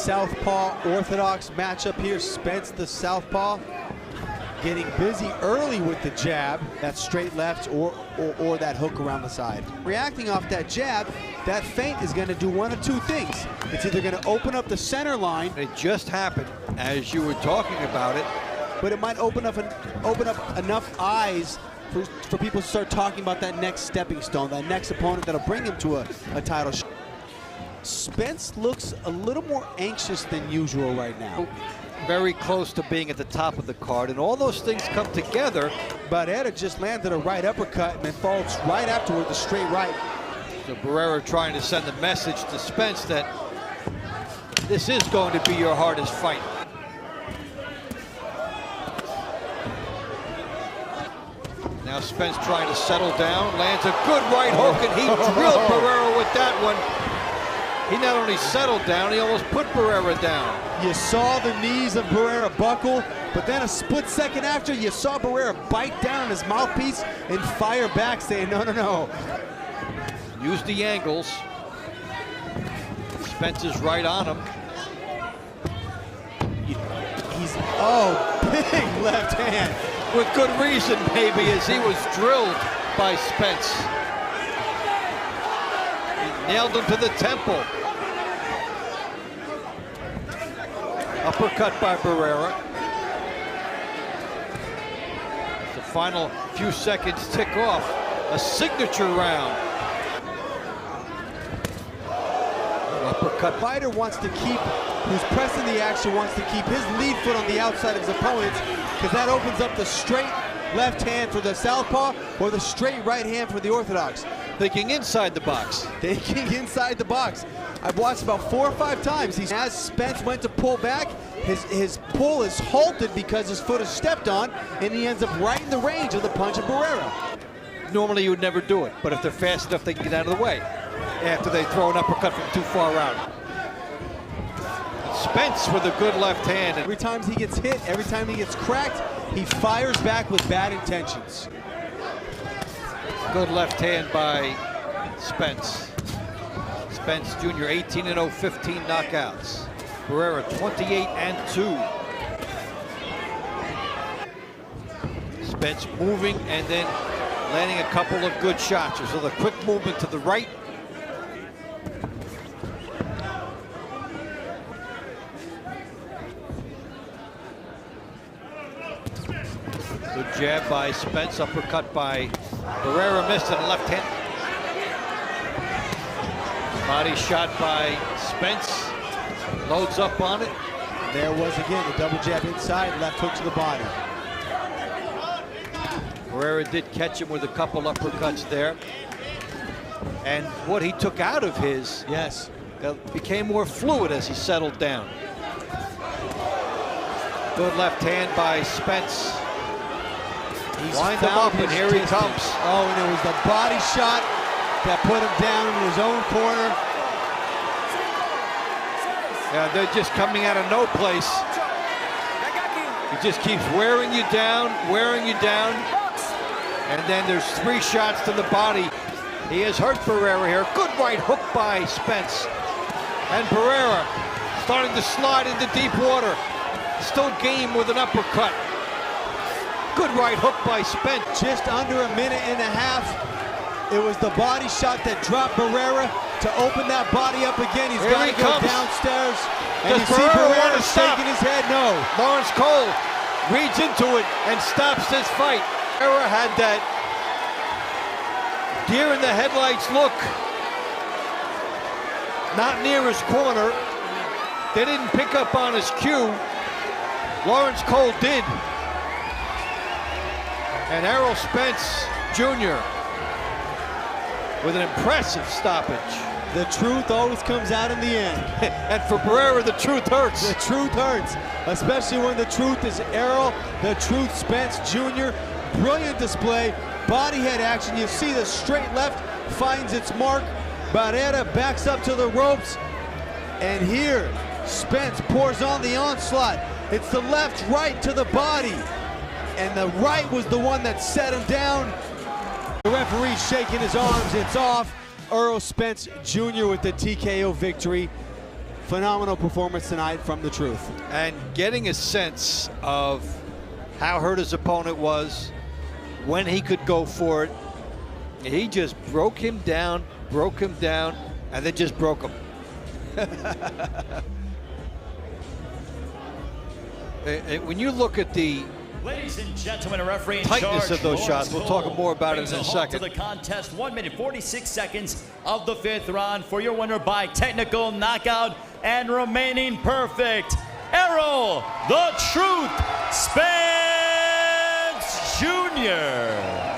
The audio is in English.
southpaw orthodox matchup here. Spence, the southpaw, getting busy early with the jab, that straight left or that hook around the side. Reacting off that jab, that feint is going to do one of two things. It's either going to open up the center line. It just happened as you were talking about it. But it might open up enough eyes for people to start talking about that next stepping stone, that next opponent that'll bring him to a title shot. Spence looks a little more anxious than usual right now. Very close to being at the top of the card, and all those things come together. Barrera just landed a right uppercut and then falls right afterward the straight right. So Barrera trying to send a message to Spence that this is going to be your hardest fight. Now Spence trying to settle down, lands a good right hook, and he drilled Barrera with that one. He not only settled down, he almost put Barrera down. You saw the knees of Barrera buckle, but then a split second after, you saw Barrera bite down on his mouthpiece and fire back, saying, no, no, no. Use the angles. Spence is right on him. Big left hand. With good reason, maybe, as he was drilled by Spence. He nailed him to the temple. Uppercut by Barrera. The final few seconds tick off. A signature round. Uppercut. Fighter wants to keep, who's pressing the action, wants to keep his lead foot on the outside of his opponent's, because that opens up the straight left hand for the southpaw or the straight right hand for the orthodox. Thinking inside the box. Thinking inside the box. I've watched about 4 or 5 times. As Spence went to pull back, his pull is halted because his foot is stepped on, and he ends up right in the range of the punch of Barrera. Normally you would never do it, but if they're fast enough, they can get out of the way after they throw an uppercut from too far out. Spence with a good left hand. Every time he gets hit, every time he gets cracked, he fires back with bad intentions. Good left hand by Spence. Spence Jr. 18-0, 15 knockouts. Barrera 28-2. Spence moving and then landing a couple of good shots. So the quick movement to the right. Good jab by Spence, uppercut by Barrera, missed it, left hand. Body shot by Spence, loads up on it. There was again the double jab inside, left hook to the body. Barrera did catch him with a couple uppercuts there. And what he took out of his became more fluid as he settled down. Good left hand by Spence. Wind him up, and here he comes. Oh, and it was the body shot that put him down in his own corner. Yeah, they're just coming out of no place. He just keeps wearing you down, and then there's 3 shots to the body. He has hurt Barrera here. Good right hook by Spence. And Barrera starting to slide into deep water. Still game with an uppercut. Good right hook by Spence. Just under a minute and a half. It was the body shot that dropped Barrera to open that body up again. He's got to go downstairs. And you see Barrera shaking his head no. Lawrence Cole reads into it and stops this fight. Barrera had that deer in the headlights look. Not near his corner. They didn't pick up on his cue. Lawrence Cole did. And Errol Spence Jr. with an impressive stoppage. The truth always comes out in the end. And for Barrera, the truth hurts. The truth hurts, especially when the truth is Errol, the truth Spence Jr. Brilliant display, body head action. You see the straight left finds its mark. Barrera backs up to the ropes. And here, Spence pours on the onslaught. It's the left right to the body. And the right was the one that set him down. The referee shaking his arms, it's off. Errol Spence Jr. with the TKO victory. phenomenal performance tonight from the Truth. And getting a sense of how hurt his opponent was, when he could go for it. He just broke him down, and then just broke him. And when you look at the Ladies and gentlemen, a referee in tightness charge, of those Lawrence shots, we'll talk Cole, more about it brings in a halt second. To the contest, 1 minute 46 seconds of the 5th round for your winner by technical knockout and remaining perfect, Errol the Truth Spence Jr.